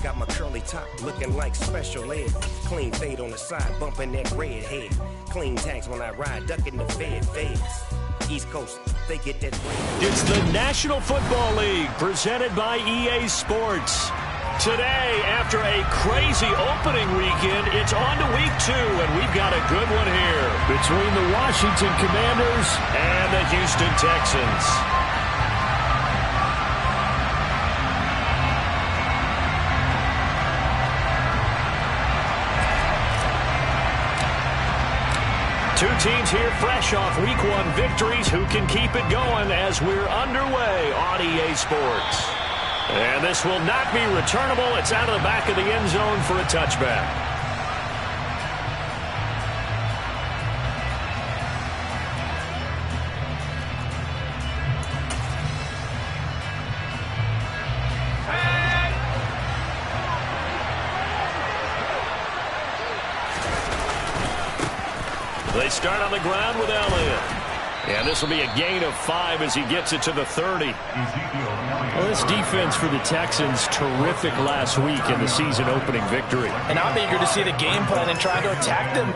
got my curly top looking like special ed. Clean fade on the side, bumping that red head. Clean tags when I ride, ducking the feds. East Coast, they get that bread. It's the National Football League presented by EA Sports. Today, after a crazy opening weekend, it's on to week 2, and we've got a good one here between the Washington Commanders and the Houston Texans. Two teams here fresh off week 1 victories who can keep it going as we're underway on EA Sports. And this will not be returnable. It's out of the back of the end zone for a touchback. They start on the ground with Elliott. And this will be a gain of 5 as he gets it to the 30. Well, this defense for the Texans, terrific last week in the season opening victory. And I'm eager to see the game plan and try to attack them.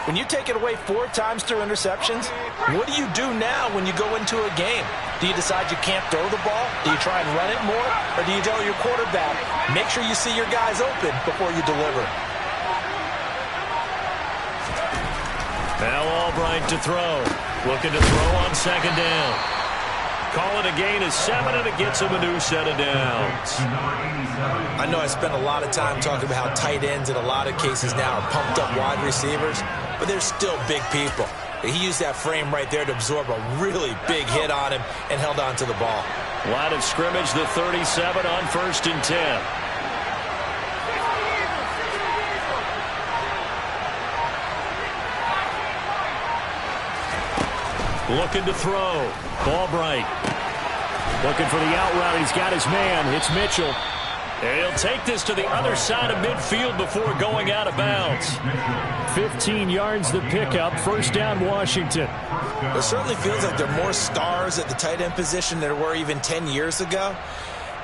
When you take it away 4 times through interceptions, what do you do now when you go into a game? Do you decide you can't throw the ball? Do you try and run it more? Or do you tell your quarterback, make sure you see your guys open before you deliver? Now Albright to throw. Looking to throw on second down. Call it a gain of 7, and it gets him a new set of downs. I know I spent a lot of time talking about how tight ends in a lot of cases now are pumped up wide receivers, but they're still big people. He used that frame right there to absorb a really big hit on him and held on to the ball. Line of scrimmage, the 37 on 1st and 10. Looking to throw. Albright. Looking for the out route. He's got his man. It's Mitchell. And he'll take this to the other side of midfield before going out of bounds. 15 yards the pickup. First down, Washington. It certainly feels like there are more stars at the tight end position than there were even 10 years ago.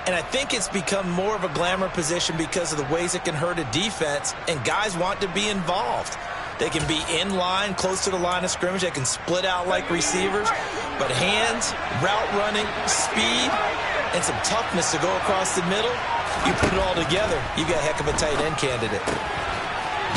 And I think it's become more of a glamour position because of the ways it can hurt a defense, and guys want to be involved. They can be in line, close to the line of scrimmage. They can split out like receivers. But hands, route running, speed, and some toughness to go across the middle, you put it all together, you got a heck of a tight end candidate.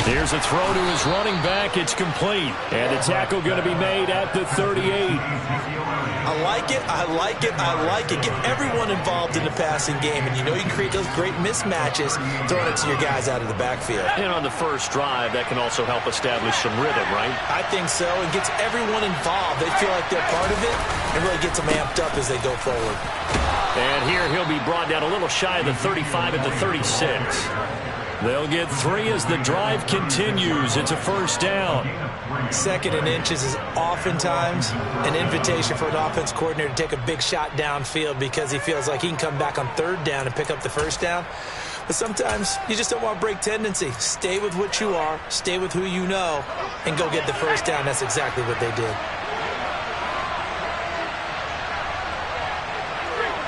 Here's a throw to his running back. It's complete. And the tackle going to be made at the 38. I like it. I like it. I like it. Get everyone involved in the passing game. And you know you can create those great mismatches throwing it to your guys out of the backfield. And on the first drive, that can also help establish some rhythm, right? I think so. It gets everyone involved. They feel like they're part of it and really gets them amped up as they go forward. And here he'll be brought down a little shy of the 35 at the 36. They'll get 3 as the drive continues. It's a first down. 2nd and inches is oftentimes an invitation for an offense coordinator to take a big shot downfield because he feels like he can come back on 3rd down and pick up the first down. But sometimes you just don't want to break tendency. Stay with what you are, stay with who you know, and go get the first down. That's exactly what they did.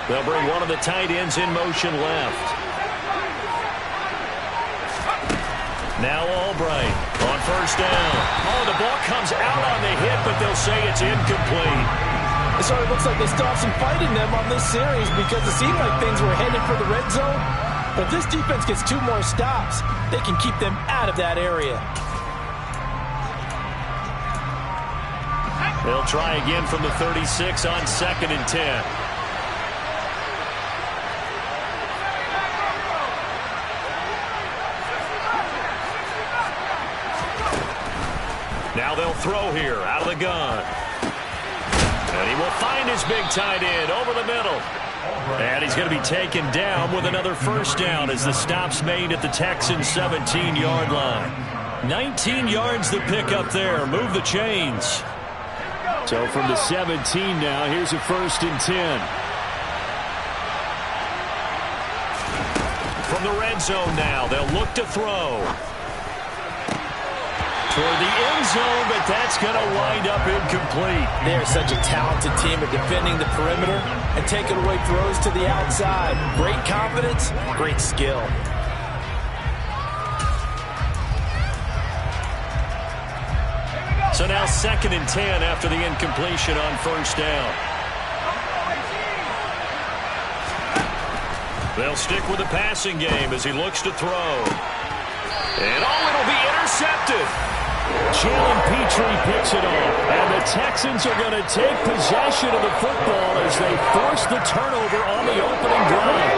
They'll bring one of the tight ends in motion left. Now Albright on first down. Oh, the ball comes out on the hit, but they'll say it's incomplete. It sort of looks like they still have some fight in them on this series because it seemed like things were headed for the red zone. But if this defense gets 2 more stops, they can keep them out of that area. They'll try again from the 36 on 2nd and 10. Now they'll throw here out of the gun. And he will find his big tight end over the middle. And he's going to be taken down with another first down as the stop's made at the Texans' 17-yard line. 19 yards the pick up there. Move the chains. So from the 17 now, here's a 1st and 10. From the red zone now, they'll look to throw. Toward the end zone, but that's going to wind up incomplete. They're such a talented team at defending the perimeter and taking away throws to the outside. Great confidence, great skill. So now 2nd and 10 after the incompletion on first down. They'll stick with the passing game as he looks to throw. And it'll be intercepted. Jalen Petrie picks it off, and the Texans are going to take possession of the football as they force the turnover on the opening drive.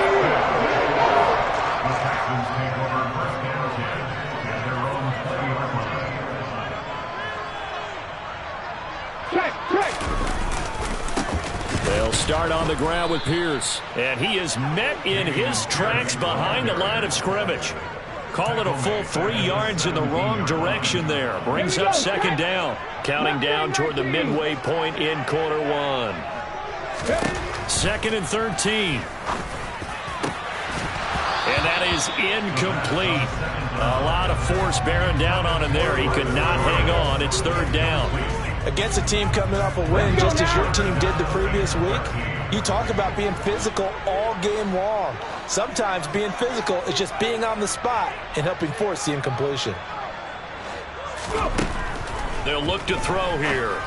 They'll start on the ground with Pierce, and he is met in his tracks behind the line of scrimmage. Call it a full 3 yards in the wrong direction there. Brings up 2nd down. Counting down toward the midway point in quarter 1. 2nd and 13. And that is incomplete. A lot of force bearing down on him there. He could not hang on. It's 3rd down. Against a team coming off a win just as your team did the previous week, you talk about being physical all game long. Sometimes being physical is just being on the spot and helping force the incompletion. They'll look to throw here.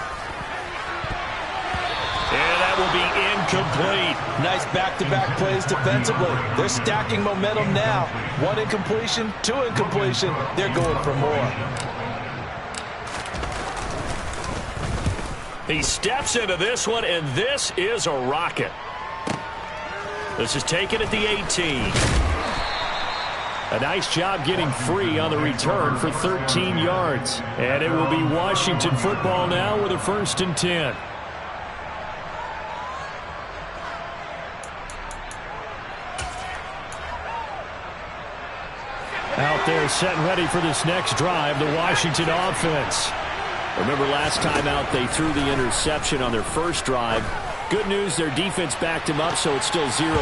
And that will be incomplete. Nice back-to-back plays defensively. They're stacking momentum now. 1 incompletion, 2 incompletion. They're going for more. He steps into this one, and this is a rocket. This is taken at the 18. A nice job getting free on the return for 13 yards. And it will be Washington football now with a 1st and 10. Out there set and ready for this next drive, the Washington offense. Remember last time out they threw the interception on their first drive. Good news, their defense backed him up, so it's still 0-0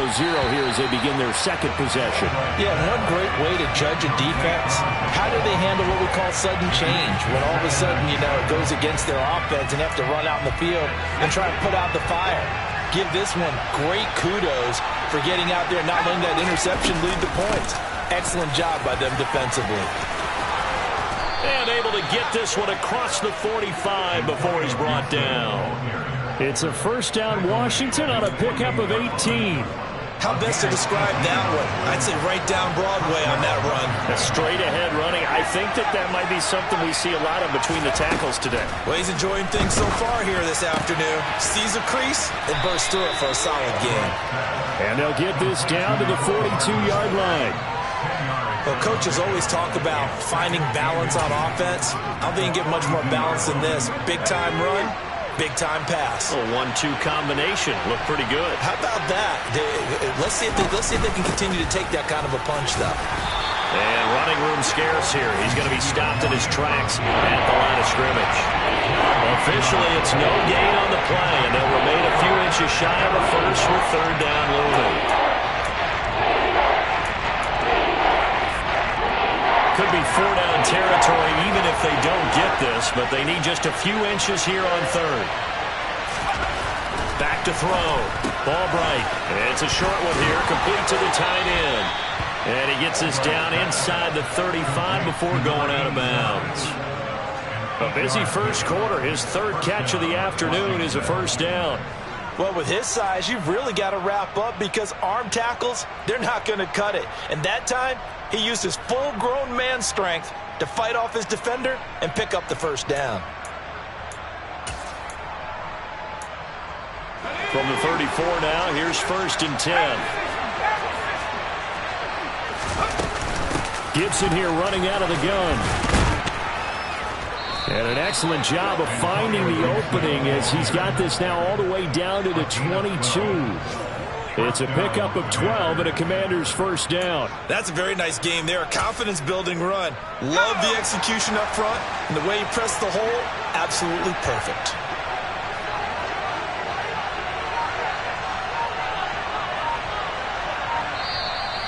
here as they begin their 2nd possession. Yeah, one great way to judge a defense, how do they handle what we call sudden change? When all of a sudden, it goes against their offense and have to run out in the field and try to put out the fire. Give this one great kudos for getting out there and not letting that interception lead to points. Excellent job by them defensively. And able to get this one across the 45 before he's brought down. It's a 1st down Washington on a pickup of 18. How best to describe that one? I'd say right down Broadway on that run. A straight ahead running. I think that might be something we see a lot of between the tackles today. Well, he's enjoying things so far here this afternoon. Sees a crease and bursts through it for a solid gain. And they'll get this down to the 42-yard line. Well, coaches always talk about finding balance on offense. I don't think you get much more balance than this. Big-time run, big-time pass. A 1-2 combination. Look pretty good. How about that? Let's see if they can continue to take that kind of a punch, though. And running room scarce here. He's going to be stopped in his tracks at the line of scrimmage. Officially, it's no gain on the play, and they'll remain a few inches shy of a first with 3rd down looming. Could be 4-down territory even if they don't get this, but they need just a few inches here on 3rd. Back to throw. Ball bright. It's a short one here, complete to the tight end. And he gets this down inside the 35 before going out of bounds. A busy first quarter. His 3rd catch of the afternoon is a 1st down. Well, with his size, you've really got to wrap up because arm tackles, they're not going to cut it. And that time, he used his full-grown man strength to fight off his defender and pick up the 1st down. From the 34 now, here's 1st and 10. Gibson here running out of the gun. And an excellent job of finding the opening as he's got this now all the way down to the 22. It's a pickup of 12 and a Commanders first down. That's a very nice game there. A confidence-building run. Love the execution up front. And the way he pressed the hole, absolutely perfect.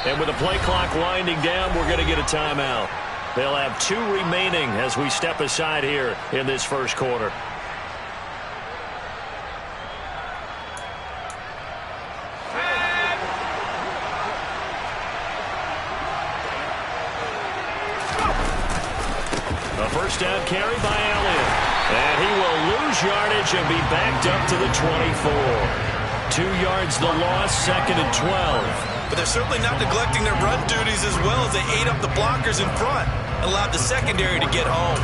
And with the play clock winding down, we're going to get a timeout. They'll have 2 remaining as we step aside here in this first quarter. A first down carry by Elliott. And he will lose yardage and be backed up to the 24. 2 yards the loss, 2nd and 12. But they're certainly not neglecting their run duties as well as they ate up the blockers in front and allowed the secondary to get home.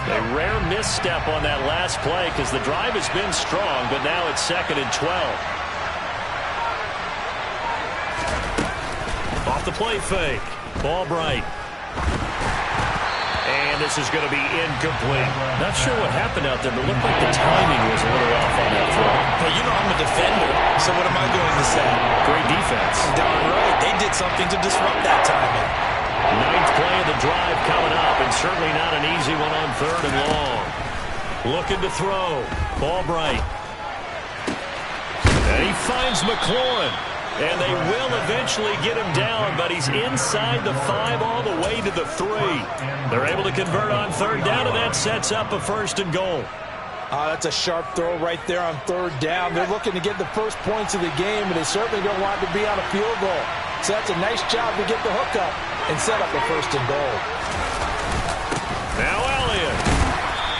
A rare misstep on that last play because the drive has been strong, but now it's 2nd and 12. Off the play fake. Ball bright. And this is going to be incomplete. Not sure what happened out there, but it looked like the timing was a little off on that throw. Hey, you know I'm a defender, so what am I going to say? Great defense. Darn right. They did something to disrupt that timing. 9th play of the drive coming up, and certainly not an easy one on 3rd and long. Looking to throw. Ball bright. And he finds McLaurin. And they will eventually get him down, but he's inside the 5 all the way to the 3. They're able to convert on 3rd down, and that sets up a 1st and goal. That's a sharp throw right there on 3rd down. They're looking to get the first points of the game, and they certainly don't want to be on a field goal. So that's a nice job to get the hookup and set up a 1st and goal. Now Elliott.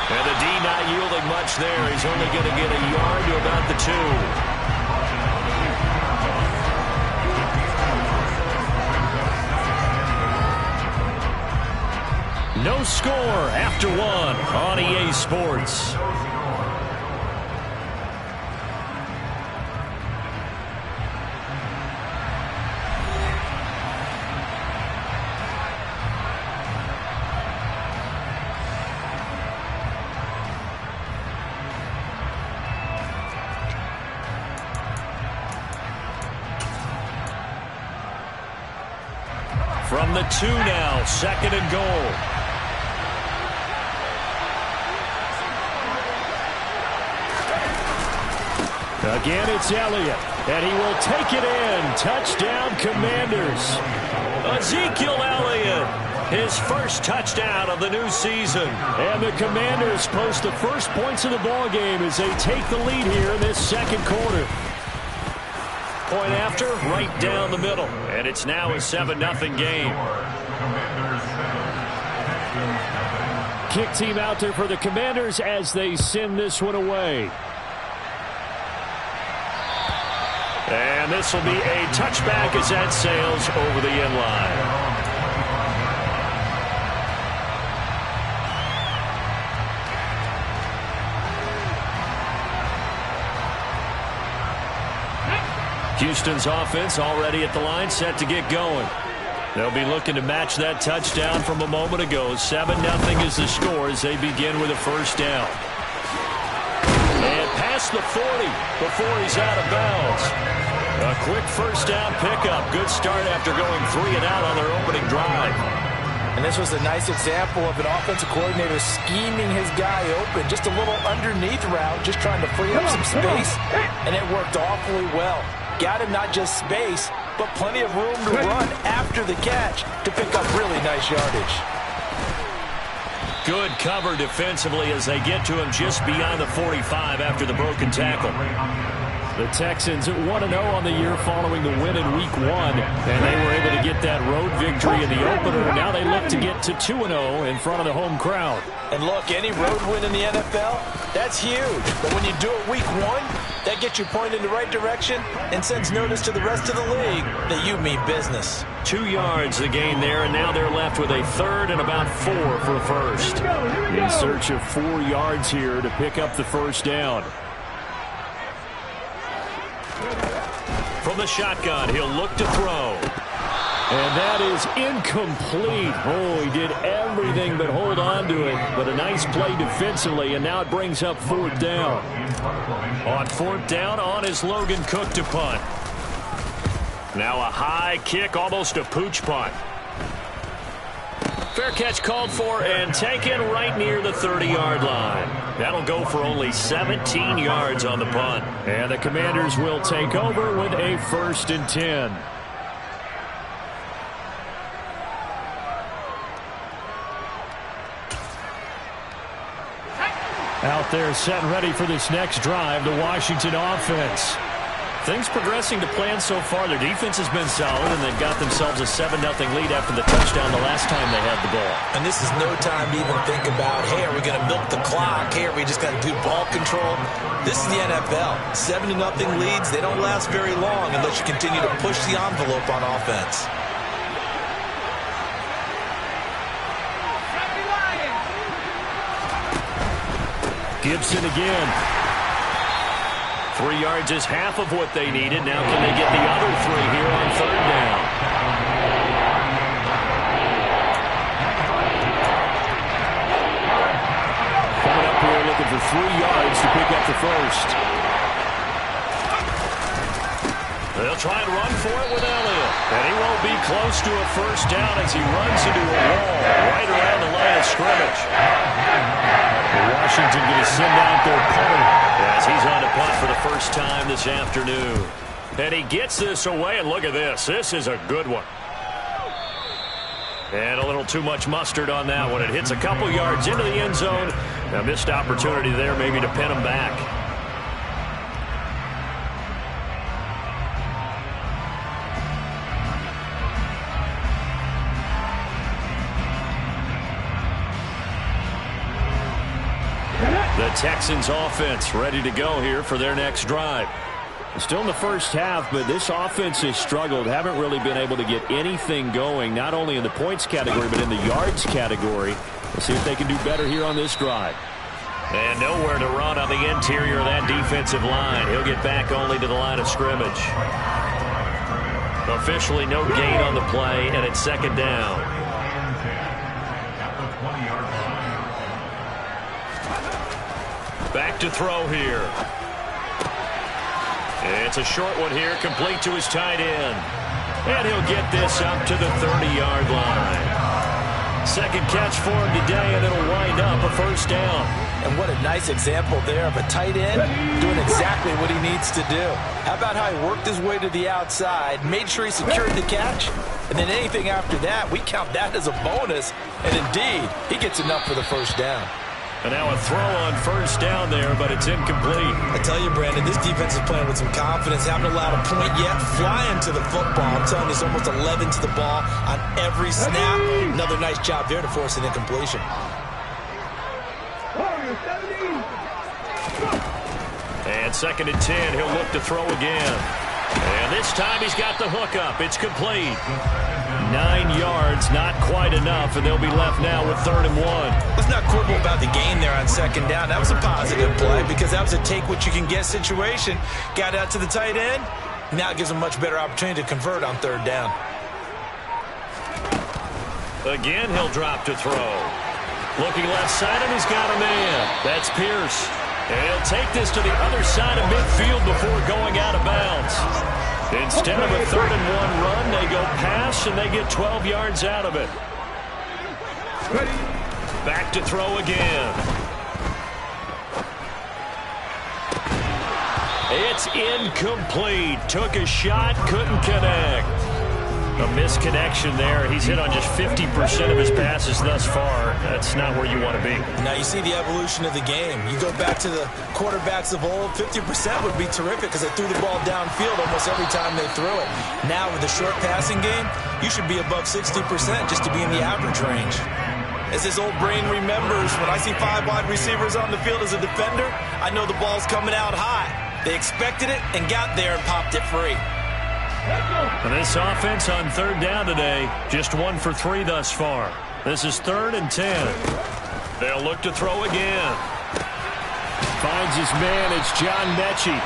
And the D not yielding much there. He's only going to get a yard to about the 2. No score after 1 on EA Sports. From the 2 now, 2nd and goal. Again, it's Elliott, and he will take it in. Touchdown, Commanders. Ezekiel Elliott, his first touchdown of the new season. And the Commanders post the first points of the ball game as they take the lead here in this 2nd quarter. Point after, right down the middle. And it's now a 7-0 game. Kick team out there for the Commanders as they send this one away. And this will be a touchback as that sails over the end line. Houston's offense already at the line, set to get going. They'll be looking to match that touchdown from a moment ago. 7-0 is the score as they begin with a first down. And past the 40 before he's out of bounds. A quick first down pickup. Good start after going 3 and out on their opening drive. And this was a nice example of an offensive coordinator scheming his guy open. Just a little underneath route, just trying to free up some space. And it worked awfully well. Got him not just space, but plenty of room to run after the catch to pick up really nice yardage. Good cover defensively as they get to him just beyond the 45 after the broken tackle. The Texans 1-0 on the year following the win in Week 1, and they were able to get that road victory in the opener. Now they look to get to 2-0 in front of the home crowd. And look, any road win in the NFL, that's huge. But when you do it Week 1, that gets you pointed in the right direction and sends notice to the rest of the league that you mean business. 2 yards the gain there, and now they're left with a 3rd and about 4 for a first. In search of 4 yards here to pick up the first down. From the shotgun, he'll look to throw. And that is incomplete. Oh, he did everything but hold on to it. But a nice play defensively, and now it brings up 4th down. On 4th down, on is Logan Cook to punt. Now a high kick, almost a pooch punt. Fair catch called for and taken right near the 30-yard line. That'll go for only 17 yards on the punt. And the Commanders will take over with a 1st and 10. Out there set and ready for this next drive, the Washington offense. Things progressing to plan so far. Their defense has been solid, and they've got themselves a 7-0 lead after the touchdown the last time they had the ball. And this is no time to even think about, hey, are we going to milk the clock? Hey, are we just going to do ball control? This is the NFL. 7-0 leads, they don't last very long unless you continue to push the envelope on offense. Gibson again. 3 yards is half of what they needed. Now can they get the other 3 here on 3rd down? Coming up here looking for 3 yards to pick up the 1st. They'll try and run for it with Elliott. And he won't be close to a 1st down as he runs into a wall right around the line of scrimmage. Washington going to send out their punter as he's on to punt for the first time this afternoon. And he gets this away, and look at this. This is a good one. And a little too much mustard on that one. It hits a couple yards into the end zone. A missed opportunity there maybe to pin him back. The Texans offense ready to go here for their next drive. Still in the first half, but this offense has struggled. Haven't really been able to get anything going, not only in the points category, but in the yards category. We'll see if they can do better here on this drive. And nowhere to run on the interior of that defensive line. He'll get back only to the line of scrimmage. Officially no gain on the play, and it's 2nd down. Back to throw here. It's a short one here, complete to his tight end. And he'll get this up to the 30-yard line. 2nd catch for him today, and it'll wind up a 1st down. And what a nice example there of a tight end doing exactly what he needs to do. How about how he worked his way to the outside, made sure he secured the catch, and then anything after that, we count that as a bonus. And indeed, he gets enough for the 1st down. And now a throw on 1st down there, but it's incomplete. I tell you, Brandon, this defense is playing with some confidence. Haven't allowed a point yet. Flying to the football. I'm telling you, it's almost 11 to the ball on every snap. Another nice job there to force an incompletion. And 2nd and 10, he'll look to throw again. And this time he's got the hook up. It's complete. 9 yards, not quite enough, and they'll be left now with 3rd and 1. Let's not quibble about the gain there on 2nd down. That was a positive play because that was a take-what-you-can-get situation. Got out to the tight end. Now it gives him a much better opportunity to convert on 3rd down. Again, he'll drop to throw. Looking left side, and he's got a man. That's Pierce. And he'll take this to the other side of midfield before going out of bounds. Instead of a 3rd and 1 run, they go pass, and they get 12 yards out of it. Back to throw again. It's incomplete. Took a shot, couldn't connect. A misconnection there. He's hit on just 50% of his passes thus far. That's not where you want to be. Now you see the evolution of the game. You go back to the quarterbacks of old, 50% would be terrific because they threw the ball downfield almost every time they threw it. Now with the short passing game, you should be above 60% just to be in the average range. As his old brain remembers, when I see 5 wide receivers on the field as a defender, I know the ball's coming out high. They expected it and got there and popped it free. And this offense on 3rd down today, just 1 for 3 thus far. This is 3rd and 10. They'll look to throw again. Finds his man. It's John Mechie.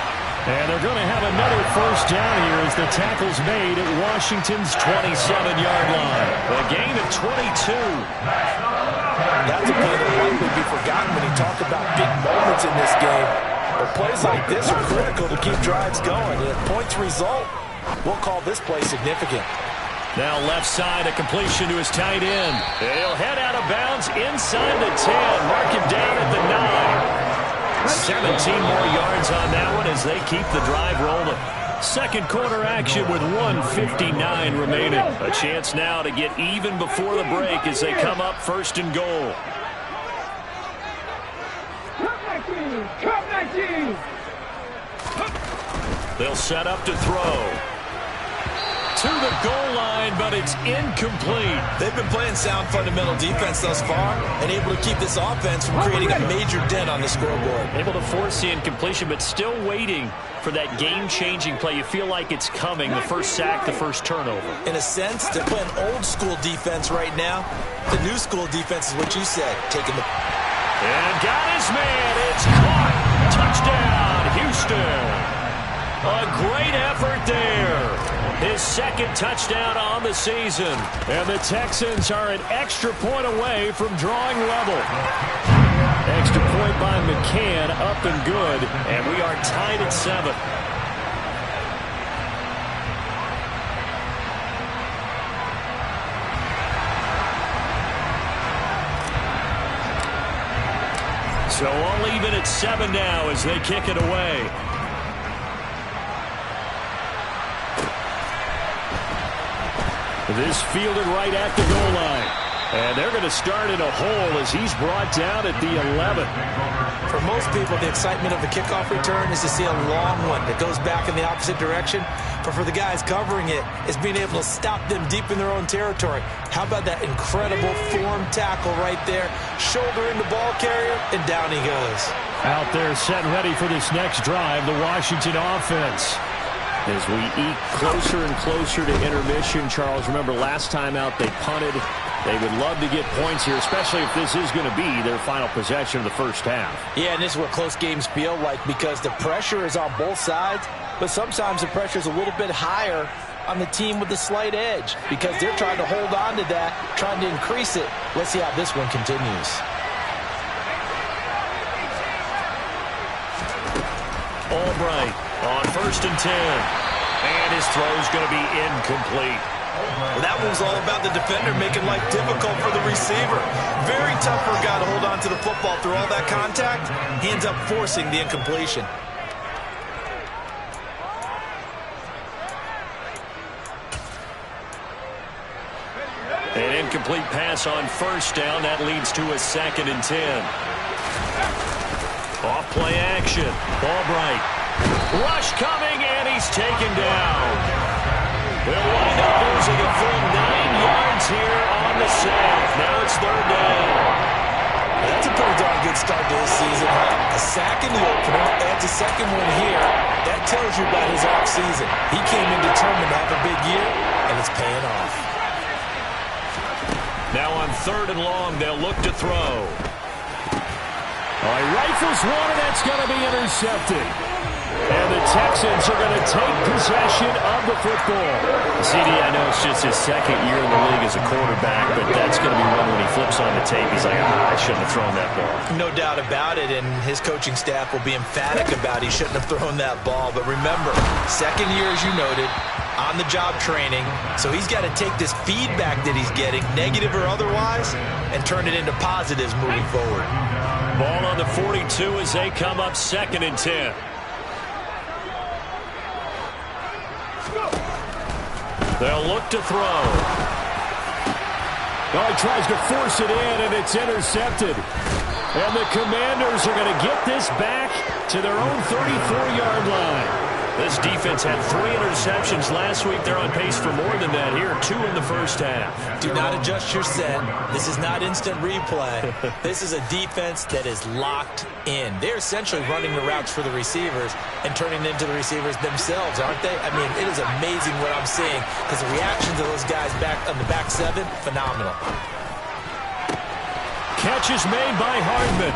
And they're going to have another first down here as the tackle's made at Washington's 27-yard line. A gain of 22. That's a play that will likely be forgotten when you talk about big moments in this game. But plays like this are critical to keep drives going. And if points result, we'll call this play significant. Now left side, a completion to his tight end. He'll head out of bounds inside the 10. Mark him down at the 9. 17 more yards on that one as they keep the drive rolling. Second quarter action with 1:59 remaining. A chance now to get even before the break as they come up first and goal. They'll set up to throw. To the goal line, but it's incomplete. They've been playing sound fundamental defense thus far and able to keep this offense from creating a major dent on the scoreboard. Able to force the incompletion, but still waiting for that game-changing play. You feel like it's coming, the first sack, the first turnover. In a sense, they're playing old-school defense right now. The new school defense is what you said, taking the... And got his man. It's caught. Touchdown, Houston. A great effort there. His second touchdown on the season. And the Texans are an extra point away from drawing level. Extra point by McCann, up and good. And we are tied at 7. So all even at 7 now as they kick it away. This fielded right at the goal line. And they're going to start in a hole as he's brought down at the 11. For most people, the excitement of the kickoff return is to see a long one that goes back in the opposite direction. But for the guys covering it, it's being able to stop them deep in their own territory. How about that incredible form tackle right there? Shoulder in the ball carrier, and down he goes. Out there set ready for this next drive, the Washington offense. As we eke closer and closer to intermission, Charles, remember last time out they punted. They would love to get points here, especially if this is going to be their final possession of the first half. Yeah, and this is what close games feel like because the pressure is on both sides, but sometimes the pressure is a little bit higher on the team with the slight edge because they're trying to hold on to that, trying to increase it. Let's see how this one continues. Albright on 1st and 10. And his throw's going to be incomplete. Well, that one was all about the defender making life difficult for the receiver. Very tough for a guy to hold on to the football through all that contact. He ends up forcing the incompletion. An incomplete pass on 1st down. That leads to a 2nd and 10. Off play action. Albright. Rush coming, and he's taken down. They'll wind up losing a full 9 yards here on the sack. Now it's 3rd down. That's a pretty darn good start to his season, huh? A sack in the opener, adds a second one here. That tells you about his offseason. He came in determined to have a big year, and it's paying off. Now on 3rd and long, they'll look to throw. He rifles one, and that's going to be intercepted. And the Texans are going to take possession of the football. CD, I know it's just his 2nd year in the league as a quarterback, but that's going to be one when he flips on the tape. He's like, I shouldn't have thrown that ball. No doubt about it, and his coaching staff will be emphatic about he shouldn't have thrown that ball. But remember, 2nd year, as you noted, on-the-job training. So he's got to take this feedback that he's getting, negative or otherwise, and turn it into positives moving forward. Ball on the 42 as they come up 2nd and 10. They'll look to throw. He tries to force it in, and it's intercepted. And the Commanders are going to get this back to their own 34-yard line. This defense had 3 interceptions last week. They're on pace for more than that here. 2 in the first half. Do not adjust your set. This is not instant replay. This is a defense that is locked in. They're essentially running the routes for the receivers and turning them into the receivers themselves, aren't they? I mean, it is amazing what I'm seeing because the reactions of those guys back on the back 7, phenomenal. Catch is made by Hardman.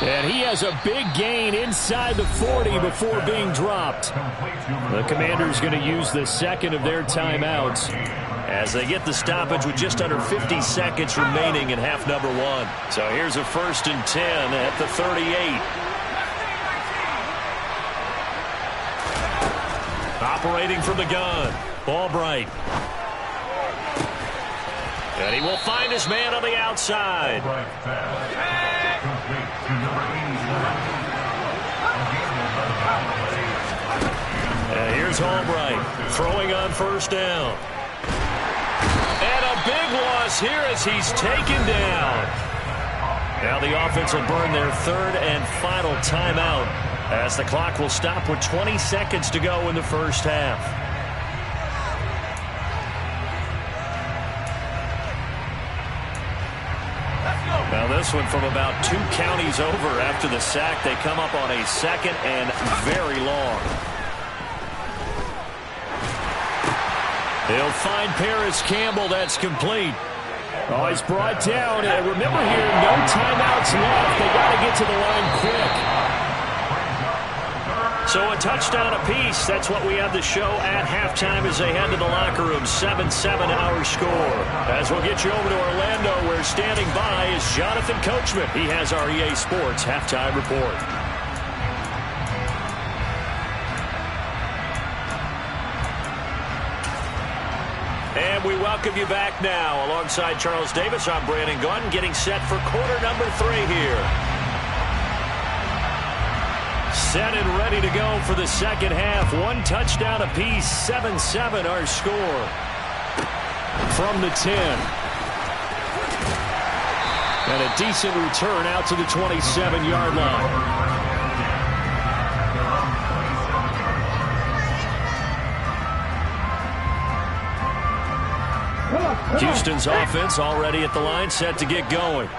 And he has a big gain inside the 40 before being dropped. The Commanders going to use the second of their timeouts as they get the stoppage with just under 50 seconds remaining in half number one. So here's a 1st and 10 at the 38. Operating from the gun, Albright. And he will find his man on the outside. And here's Albright throwing on 1st down. And a big loss here as he's taken down. Now the offense will burn their 3rd and final timeout as the clock will stop with 20 seconds to go in the first half. Now this one from about 2 counties over after the sack. They come up on a 2nd and very long. They'll find Paris Campbell. That's complete. Oh, he's brought down. And remember here, no timeouts left. They got to get to the line quick. So a touchdown apiece. That's what we have to show at halftime as they head to the locker room. 7-7 our score. As we'll get you over to Orlando, where standing by is Jonathan Coachman. He has our EA Sports halftime report. And we welcome you back now. Alongside Charles Davis, I'm Brandon Gunn, getting set for quarter number 3 here. Set and ready to go for the second half. 1 touchdown apiece, 7-7 our score. From the 10. And a decent return out to the 27-yard line. Houston's offense already at the line, set to get going.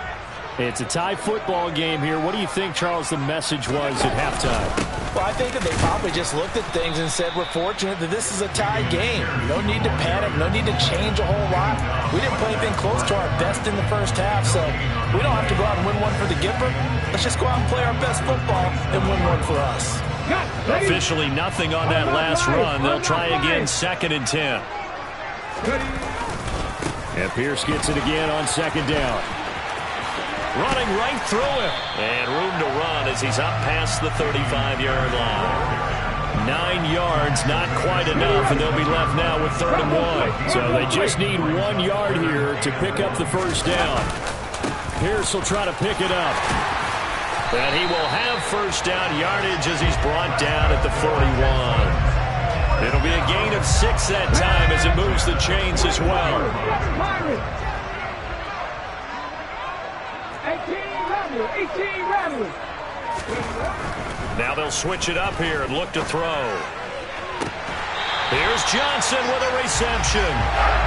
It's a tie football game here. What do you think, Charles, the message was at halftime? Well, I think that they probably just looked at things and said, we're fortunate that this is a tie game. No need to panic, no need to change a whole lot. We didn't play anything close to our best in the first half, so we don't have to go out and win one for the Gipper. Let's just go out and play our best football and win one for us. Officially nothing on that last run. They'll try again, 2nd and 10. And Pierce gets it again on 2nd down. Running right through him. And room to run as he's up past the 35-yard line. 9 yards, not quite enough, and they'll be left now with 3rd and 1. So they just need 1 yard here to pick up the 1st down. Pierce will try to pick it up. And he will have 1st down yardage as he's brought down at the 41. It'll be a gain of 6 that time as it moves the chains as well. Now they'll switch it up here and look to throw. Here's Johnson with a reception.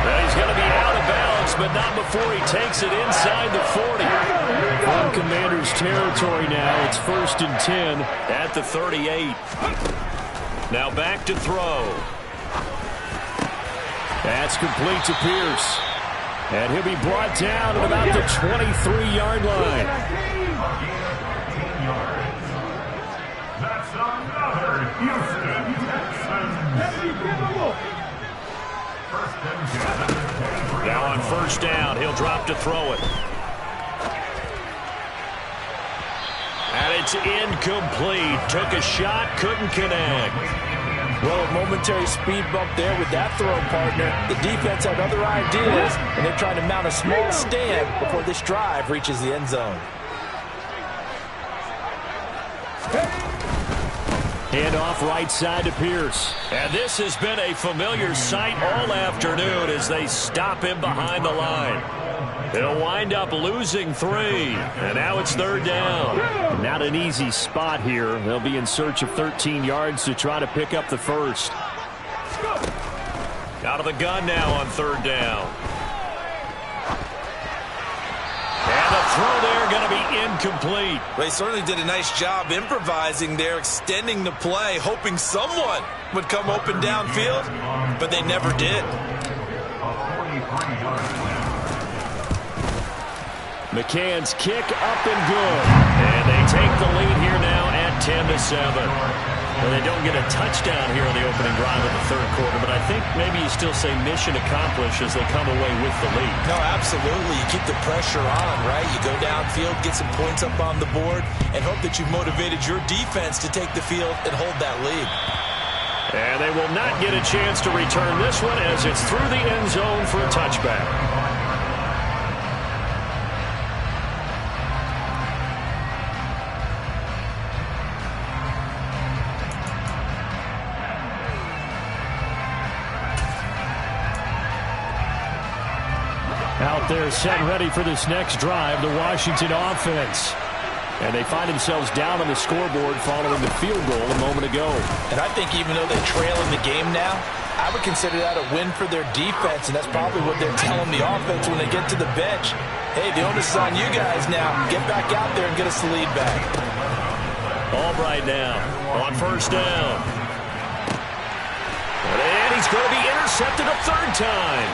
Well, he's going to be out of bounds, but not before he takes it inside the 40. From Commanders territory now, it's 1st and 10 at the 38. Now back to throw. That's complete to Pierce. And he'll be brought down at about the 23-yard line. That's another Houston Texans. Now on 1st down, he'll drop to throw it. And it's incomplete. Took a shot, couldn't connect. Well, a momentary speed bump there with that throw, partner. The defense had other ideas, and they're trying to mount a small stand before this drive reaches the end zone. Hand off right side to Pierce. And this has been a familiar sight all afternoon as they stop him behind the line. He'll wind up losing 3. And now it's 3rd down. Not an easy spot here. They'll be in search of 13 yards to try to pick up the 1st. Out of the gun now on 3rd down. And the throw there going to be incomplete. They certainly did a nice job improvising there, extending the play, hoping someone would come open downfield, but they never did. McCann's kick up and good. And They take the lead here now at 10-7. Well, they don't get a touchdown here on the opening drive of the third quarter, but I think maybe you still say mission accomplished as they come away with the lead. No, absolutely. You keep the pressure on, right? You go downfield, get some points up on the board, and hope that you've motivated your defense to take the field and hold that lead. And they will not get a chance to return this one as it's through the end zone for a touchback. Out there set ready for this next drive, the Washington offense. And they find themselves down on the scoreboard following the field goal a moment ago. And I think even though they trail in the game now, I would consider that a win for their defense, and that's probably what they're telling the offense when they get to the bench. Hey, the onus is on you guys now. Get back out there and get us the lead back. Albright now on first down. And he's going to be intercepted a third time.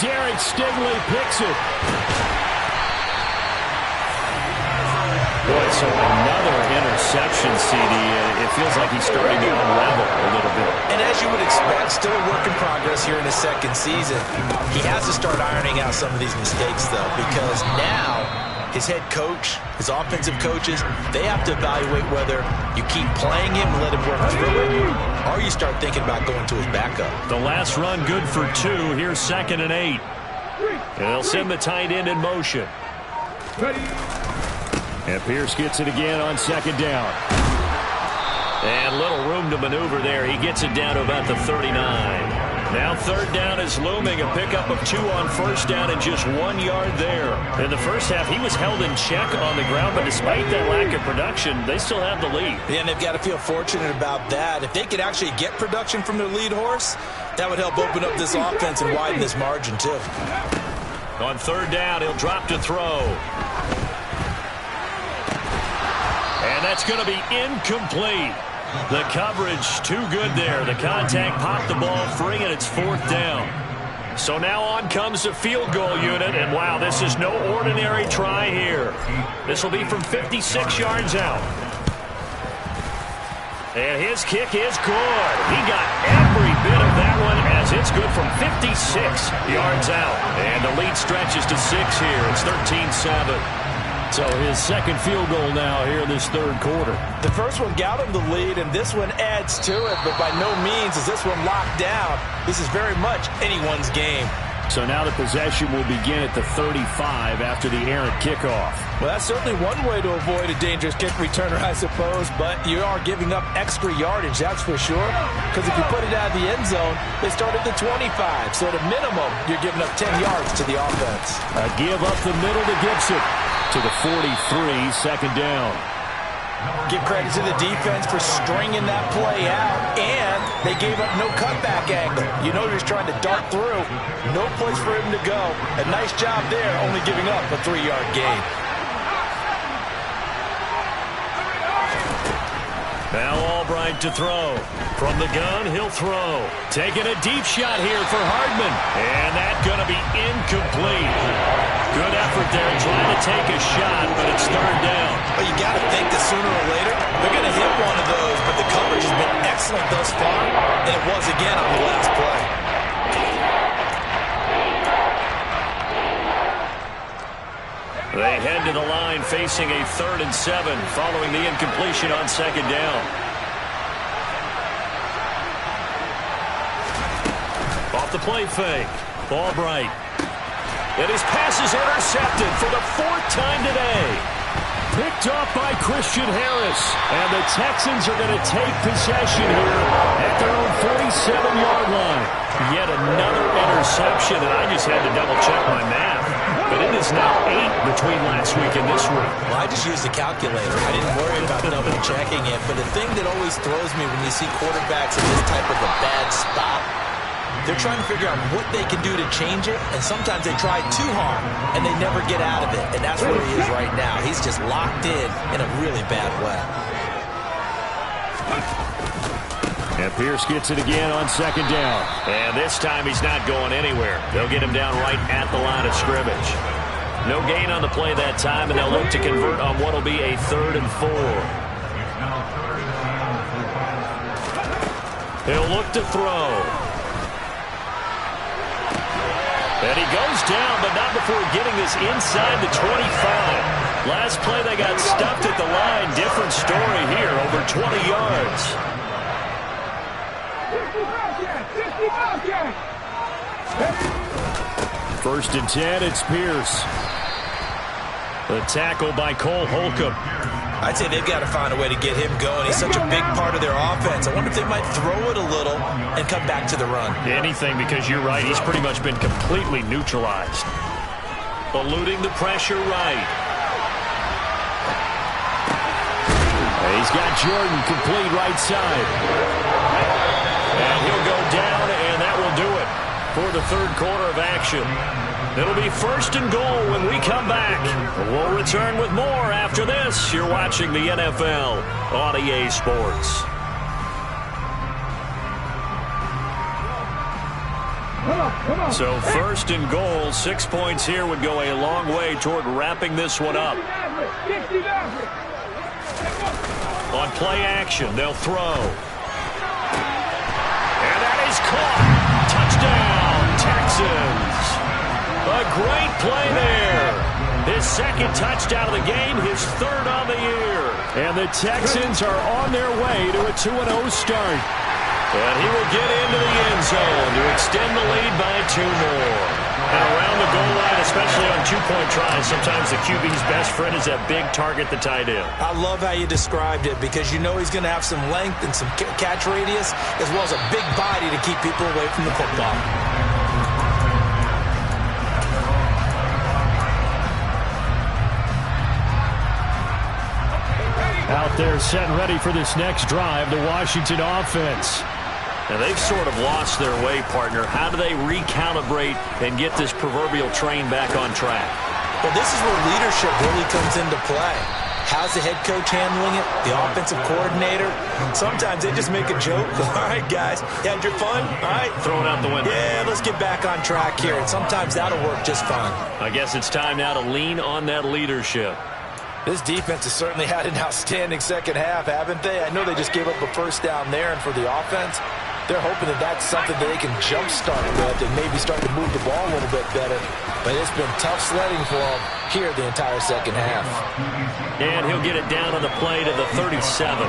Derek Stingley picks it. Boy, so another interception, CD. It feels like he's starting to unravel a little bit. And as you would expect, still a work in progress here in his second season. He has to start ironing out some of these mistakes, though, because now his head coach, his offensive coaches, they have to evaluate whether you keep playing him and let him work through it, or you start thinking about going to his backup. The last run good for 2. Here's 2nd and 8. And they'll send the tight end in motion. And Pierce gets it again on 2nd down. And little room to maneuver there. He gets it down to about the 39. Now 3rd down is looming. A pickup of 2 on 1st down and just 1 yard there. In the first half, he was held in check on the ground, but despite that lack of production, they still have the lead. And they've got to feel fortunate about that. If they could actually get production from their lead horse, that would help open up this offense and widen this margin, too. On 3rd down, he'll drop to throw. And that's going to be incomplete. The coverage too good there. The contact popped the ball free, and it's 4th down. So now on comes the field goal unit, and wow, this is no ordinary try here. This will be from 56 yards out. And his kick is good. He got every bit of that one as it's good from 56 yards out. And the lead stretches to 6 here. It's 13-7. So his second field goal now here in this third quarter. The first one got him the lead, and this one adds to it, but by no means is this one locked down. This is very much anyone's game. So now the possession will begin at the 35 after the errant kickoff. Well, that's certainly one way to avoid a dangerous kick returner, I suppose, but you are giving up extra yardage, that's for sure. Because if you put it out of the end zone, they start at the 25. So at a minimum, you're giving up 10 yards to the offense. A give up the middle to Gibson. To the 43, 2nd down. Give credit to the defense for stringing that play out, and they gave up no cutback angle. You know he's trying to dart through. No place for him to go. A nice job there, only giving up a 3-yard gain. Now Albright to throw. From the gun, he'll throw. Taking a deep shot here for Hardman. And that's going to be incomplete. Good effort there trying to take a shot, but it's 3rd down. But you got to think that sooner or later, they're going to hit one of those, but the coverage has been excellent thus far, and it was again on the last play. They head to the line facing a 3rd and 7 following the incompletion on 2nd down. Off the play fake. Albright. And his pass is intercepted for the 4th time today. Picked off by Christian Harris. And the Texans are going to take possession here at their own 47-yard line. Yet another interception, and I just had to double-check my math. But it is now 8 between last week and this week. Well, I just used a calculator. I didn't worry about double-checking it. But the thing that always throws me when you see quarterbacks in this type of a bad spot, they're trying to figure out what they can do to change it, and sometimes they try too hard, and they never get out of it. And that's where he is right now. He's just locked in a really bad way. And Pierce gets it again on 2nd down. And this time he's not going anywhere. They'll get him down right at the line of scrimmage. No gain on the play that time, and they'll look to convert on what will be a 3rd and 4. He'll look to throw. And he goes down, but not before getting this inside the 25. Last play, they got stuffed at the line. Different story here, over 20 yards. 1st and 10, it's Pierce. The tackle by Cole Holcomb. I'd say they've got to find a way to get him going. He's such a big part of their offense. I wonder if they might throw it a little and come back to the run. Anything, because you're right. He's pretty much been completely neutralized. Eluding the pressure right. He's got Jordan complete right side. And he'll go down, and that will do it for the 3rd quarter of action. It'll be 1st and goal when we come back. We'll return with more after this. You're watching the NFL on EA Sports. So 1st and goal, 6 points here would go a long way toward wrapping this one up. On play action, they'll throw. And that is caught. Touchdown, Texans. A great play there. His 2nd touchdown of the game, his 3rd on the year. And the Texans are on their way to a 2-0 start. And he will get into the end zone to extend the lead by 2 more. And around the goal line, especially on 2-point tries, sometimes the QB's best friend is that big target, the tight end. I love how you described it because you know he's going to have some length and some catch radius as well as a big body to keep people away from the football. Out there set and ready for this next drive, the Washington offense. And they've sort of lost their way, partner. How do they recalibrate and get this proverbial train back on track? Well, this is where leadership really comes into play. How's the head coach handling it? The offensive coordinator? Sometimes they just make a joke. All right, guys, you had your fun? All right. Throw it out the window. Yeah, let's get back on track here. And sometimes that'll work just fine. I guess it's time now to lean on that leadership. This defense has certainly had an outstanding 2nd half, haven't they? I know they just gave up a 1st down there, and for the offense, they're hoping that that's something that they can jumpstart with and maybe start to move the ball a little bit better. But it's been tough sledding for them here the entire 2nd half. And he'll get it down on the play to the 37.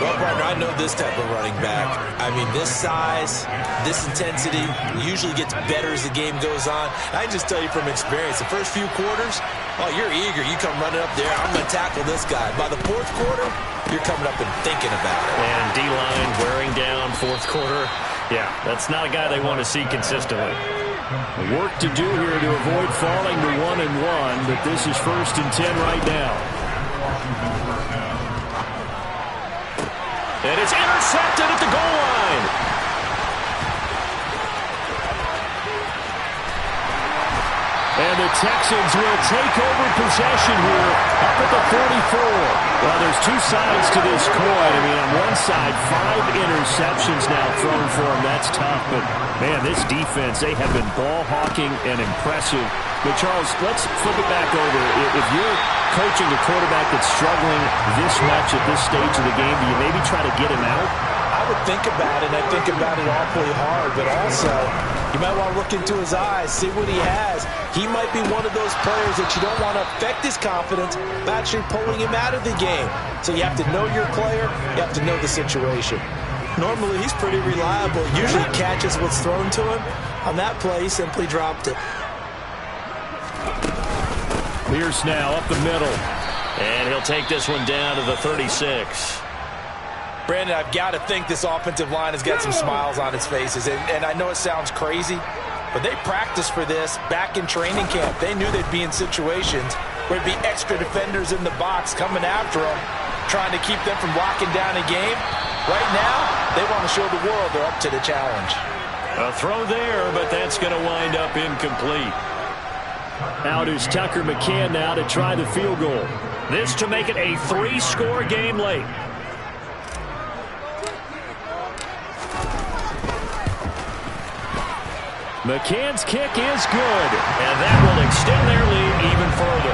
Well, partner, I know this type of running back. I mean, this size, this intensity usually gets better as the game goes on. I just tell you from experience, the first few quarters, oh, you're eager. You come running up there, I'm going to tackle this guy. By the 4th quarter, you're coming up and thinking about it. And D-line wearing down 4th quarter. Yeah, that's not a guy they want to see consistently. Work to do here to avoid falling to 1-1, but this is 1st and 10 right now. And it's intercepted at the goal line. And the Texans will take over possession here up at the 44. Well, there's 2 sides to this coin. I mean, on one side, 5 interceptions now thrown for him. That's tough. But, man, this defense, they have been ball hawking and impressive. But, Charles, let's flip it back over. If you're coaching a quarterback that's struggling this much at this stage of the game, do you maybe try to get him out? I would think about it, and I think about it awfully hard, but also you might want to look into his eyes, see what he has. He might be one of those players that you don't want to affect his confidence by actually pulling him out of the game. So you have to know your player, you have to know the situation. Normally he's pretty reliable, usually catches what's thrown to him. On that play, he simply dropped it. Pierce now up the middle. And he'll take this one down to the 36. Brandon, I've got to think this offensive line has got some smiles on its faces. And I know it sounds crazy, but they practiced for this back in training camp. They knew they'd be in situations where there'd be extra defenders in the box coming after them, trying to keep them from locking down a game. Right now, they want to show the world they're up to the challenge. A throw there, but that's going to wind up incomplete. Out is Tucker McCann now to try the field goal. This to make it a 3-score game late. McCann's kick is good, and that will extend their lead even further.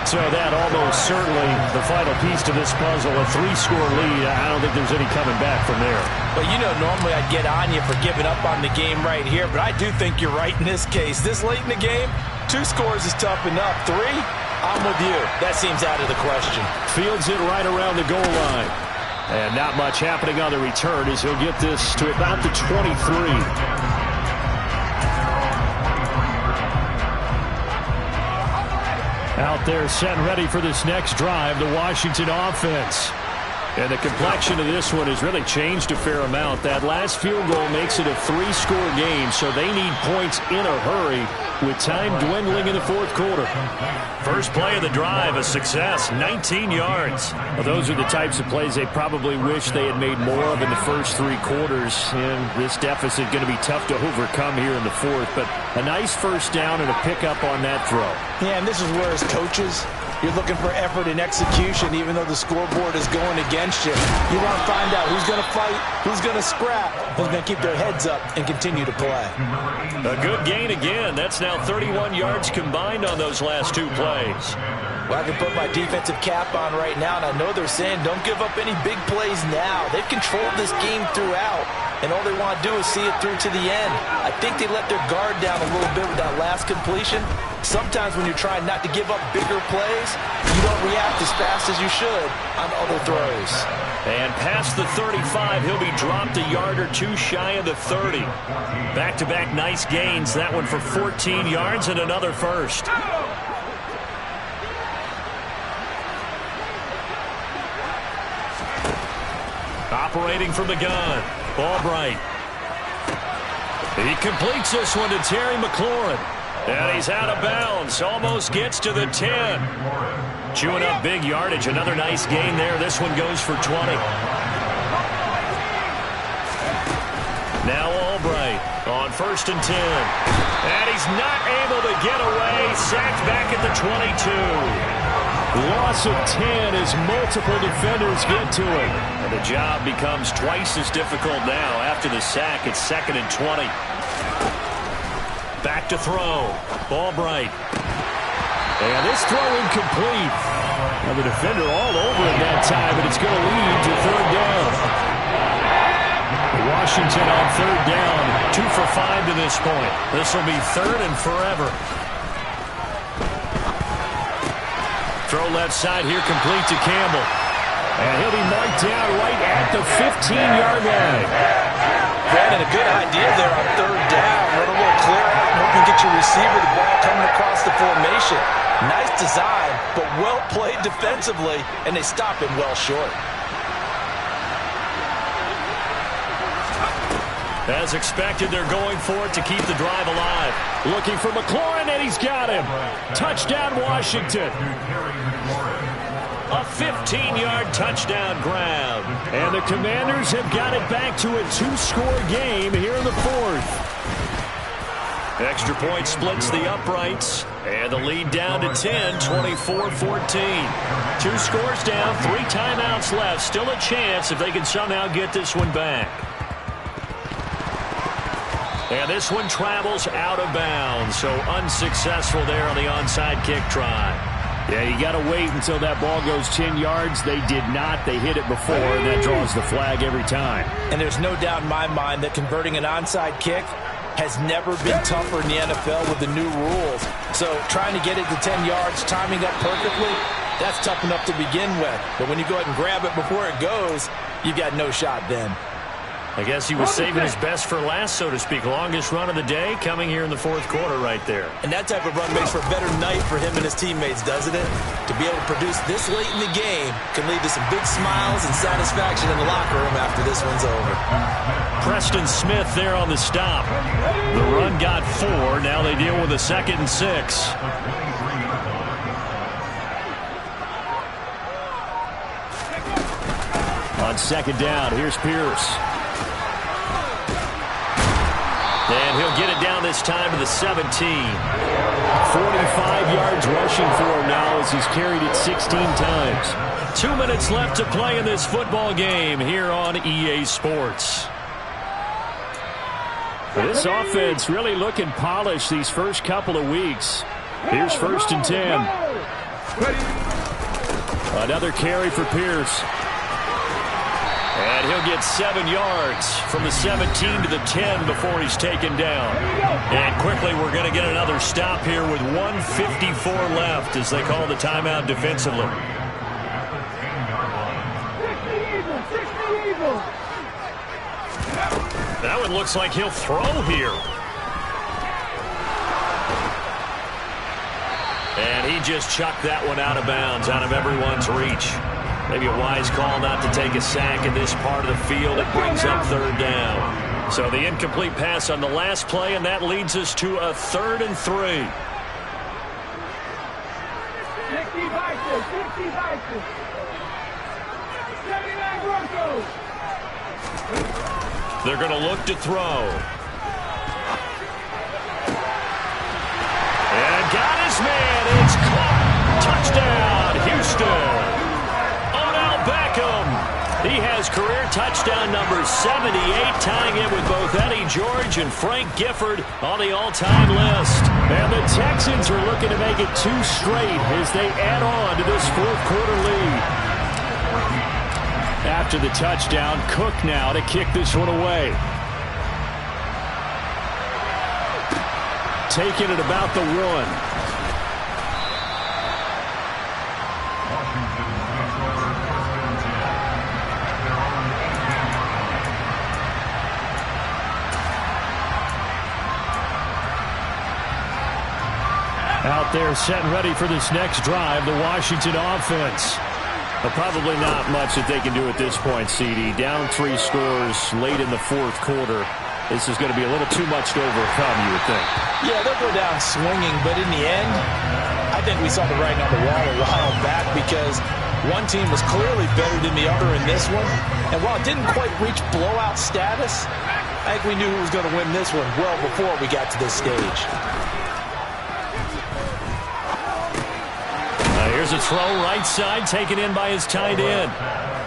So that almost certainly the final piece to this puzzle, a 3-score lead. I don't think there's any coming back from there. Well, you know, normally I'd get on you for giving up on the game right here, but I do think you're right in this case. This late in the game, 2 scores is tough enough. 3, I'm with you. That seems out of the question. Fields it right around the goal line. And not much happening on the return as he'll get this to about the 23. Out there set and ready for this next drive, the Washington offense. And the complexion of this one has really changed a fair amount. That last field goal makes it a 3-score game, so they need points in a hurry with time dwindling in the fourth quarter. First play of the drive, a success, 19 yards. Well, those are the types of plays they probably wish they had made more of in the first 3 quarters. And this deficit going to be tough to overcome here in the fourth. But a nice first down and a pickup on that throw. Yeah, and this is where as coaches, you're looking for effort and execution, even though the scoreboard is going against you. You want to find out who's going to fight, who's going to scrap, who's going to keep their heads up and continue to play. A good gain again. That's now 31 yards combined on those last 2 plays. Well, I can put my defensive cap on right now, and I know they're saying don't give up any big plays now. They've controlled this game throughout, and all they want to do is see it through to the end. I think they let their guard down a little bit with that last completion. Sometimes when you're trying not to give up bigger plays, you don't react as fast as you should on other throws. And past the 35, he'll be dropped a yard or 2 shy of the 30. Back-to-back nice gains. That one for 14 yards and another first. Operating from the gun, Albright. He completes this one to Terry McLaurin. And he's out of bounds. Almost gets to the 10. Chewing up big yardage. Another nice gain there. This one goes for 20. Now Albright on 1st and 10. And he's not able to get away. Sacked back at the 22. Loss of 10 as multiple defenders get to him. And the job becomes twice as difficult now. After the sack, it's 2nd and 20. Back to throw. Albright. And this throw incomplete. Now the defender all over it that time, but it's going to lead to 3rd down. Washington on 3rd down. 2 for 5 to this point. This will be 3rd and forever. Throw left side here, complete to Campbell. And he'll be marked down right at the 15-yard line. Brandon, a good idea there on 3rd down. Run a little clear out and hope you get your receiver the ball coming across the formation. Nice design, but well played defensively, and they stop him well short. As expected, they're going for it to keep the drive alive. Looking for McLaurin, and he's got him. Touchdown, Washington. A 15-yard touchdown grab. And the Commanders have got it back to a 2-score game here in the fourth. Extra point splits the uprights. And the lead down to 10, 24-14. 2 scores down, 3 timeouts left. Still a chance if they can somehow get this one back. And this one travels out of bounds, so unsuccessful there on the onside kick try. Yeah, you got to wait until that ball goes 10 yards. They did not. They hit it before, and that draws the flag every time. And there's no doubt in my mind that converting an onside kick has never been tougher in the NFL with the new rules. So trying to get it to 10 yards, timing up perfectly, that's tough enough to begin with. But when you go ahead and grab it before it goes, you've got no shot then. I guess he was saving his best for last, so to speak. Longest run of the day coming here in the fourth quarter right there. And that type of run makes for a better night for him and his teammates, doesn't it? To be able to produce this late in the game can lead to some big smiles and satisfaction in the locker room after this one's over. Preston Smith there on the stop. The run got 4. Now they deal with a 2nd and 6. On 2nd down, here's Pierce. And he'll get it down this time to the 17. 45 yards rushing for him now as he's carried it 16 times. 2 minutes left to play in this football game here on EA Sports. This offense really looking polished these first couple of weeks. Here's 1st and 10. Another carry for Pierce. And he'll get 7 yards from the 17 to the 10 before he's taken down. And quickly we're going to get another stop here with 1:54 left as they call the timeout defensively. That one looks like he'll throw here. And he just chucked that one out of bounds, out of everyone's reach. Maybe a wise call not to take a sack in this part of the field. It brings up 3rd down. So the incomplete pass on the last play, and that leads us to a 3rd and 3. They're going to look to throw. And got his man. It's caught. Touchdown, Houston. Odell Beckham. He has career touchdown number 78, tying it with both Eddie George and Frank Gifford on the all-time list. And the Texans are looking to make it 2 straight as they add on to this 4th quarter lead. After the touchdown, Cook now to kick this one away. Taking it about the 1. Out there set and ready for this next drive, the Washington offense. But probably not much that they can do at this point, CD. Down 3 scores late in the 4th quarter. This is going to be a little too much to overcome, you would think. Yeah, they'll go down swinging, but in the end, I think we saw the writing on the wall a while back because one team was clearly better than the other in this one. And while it didn't quite reach blowout status, I think we knew who was going to win this one well before we got to this stage. Here's a throw right side, taken in by his tight end.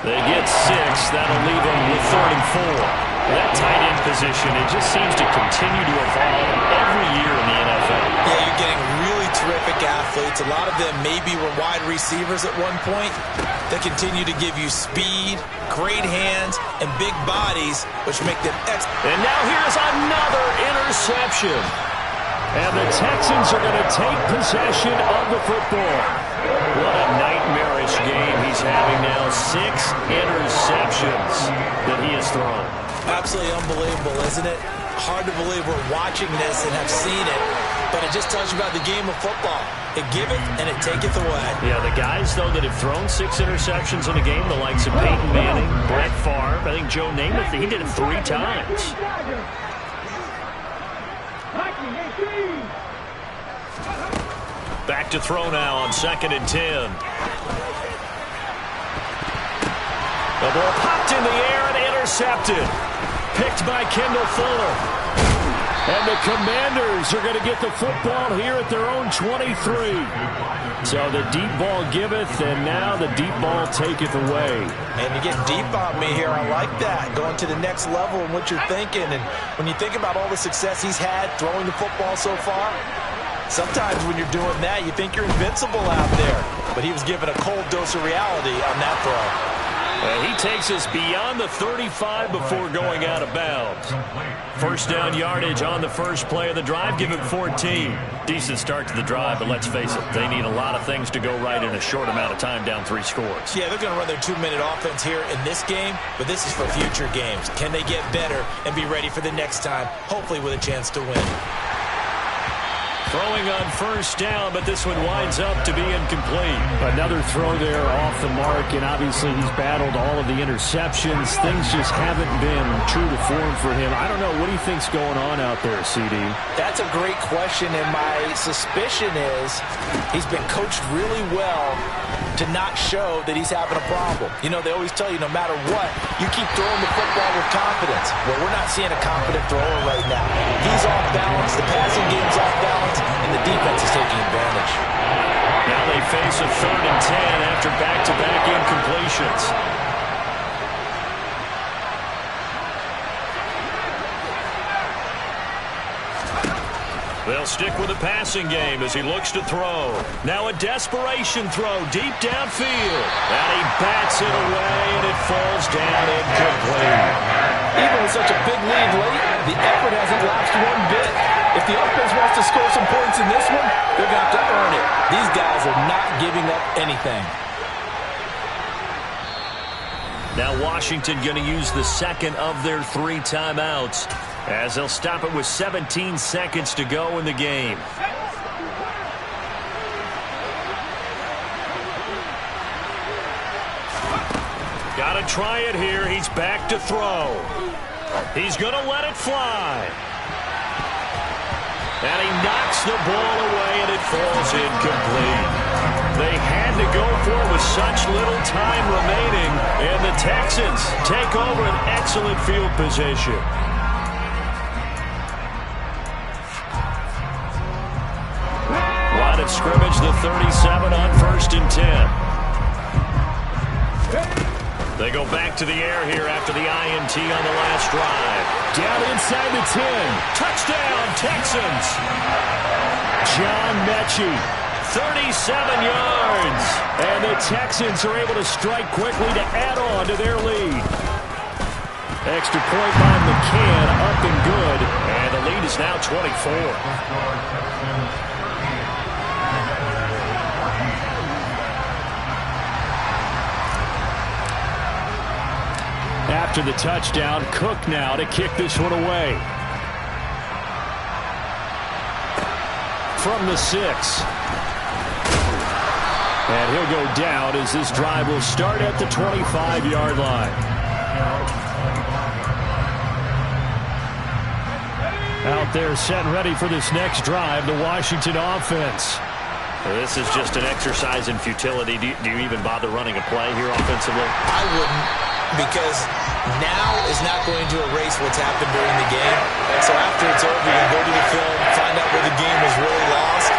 They get 6. That'll leave them with 3rd and 4. That tight end position, it just seems to continue to evolve every year in the NFL. Yeah, you're getting really terrific athletes. A lot of them maybe were wide receivers at one point. They continue to give you speed, great hands, and big bodies, which make them excellent. And now here's another interception. And the Texans are going to take possession of the football. What a nightmarish game he's having now. 6 interceptions that he has thrown. Absolutely unbelievable, isn't it? Hard to believe we're watching this and have seen it, but it just tells you about the game of football. It giveth and it taketh away. Yeah, the guys, though, that have thrown 6 interceptions in a game, the likes of Peyton Manning, Brett Favre, I think Joe Namath, he did it 3 times. Back to throw now on 2nd and 10. The ball popped in the air and intercepted. Picked by Kendall Fuller. And the Commanders are going to get the football here at their own 23. So the deep ball giveth, and now the deep ball taketh away. And you get deep on me here. I like that. Going to the next level and what you're thinking. And when you think about all the success he's had throwing the football so far, sometimes when you're doing that, you think you're invincible out there. But he was given a cold dose of reality on that throw. He takes us beyond the 35 before going out of bounds. 1st down yardage on the first play of the drive. Give him 14. Decent start to the drive, but let's face it, they need a lot of things to go right in a short amount of time, down 3 scores. Yeah, they're going to run their 2-minute offense here in this game, but this is for future games. Can they get better and be ready for the next time, hopefully with a chance to win? Throwing on 1st down, but this one winds up to be incomplete. Another throw there off the mark, and obviously he's battled all of the interceptions. Things just haven't been true to form for him. I don't know. What do you think's going on out there, CD? That's a great question, and my suspicion is he's been coached really well to not show that he's having a problem. You know, they always tell you no matter what, you keep throwing the football with confidence. Well, we're not seeing a confident thrower right now. He's off balance, the passing game's off balance, and the defense is taking advantage. Now they face a 3rd and 10 after back-to-back incompletions. They'll stick with the passing game as he looks to throw. Now a desperation throw deep downfield. And he bats it away, and it falls down incomplete. Even with such a big lead late, the effort hasn't lapsed one bit. If the offense wants to score some points in this one, they're going to have to earn it. These guys are not giving up anything. Now Washington going to use the second of their 3 timeouts as they'll stop it with 17 seconds to go in the game. Got to try it here. He's back to throw. He's going to let it fly. And he knocks the ball away, and it falls incomplete. They had to go for it with such little time remaining, and the Texans take over an excellent field position. Line of scrimmage, the 37 on 1st and 10. They go back to the air here after the INT on the last drive. Down inside the 10. Touchdown, Texans. John Mechie. 37 yards. And the Texans are able to strike quickly to add on to their lead. Extra point by McCann, up and good. And the lead is now 24. After the touchdown, Cook now to kick this one away. From the 6. And he'll go down as this drive will start at the 25-yard line. Out there set and ready for this next drive, the Washington offense. This is just an exercise in futility. Do you even bother running a play here offensively? I wouldn't, because now is not going to erase what's happened during the game. So after it's over, you go to the film, find out where the game was really lost,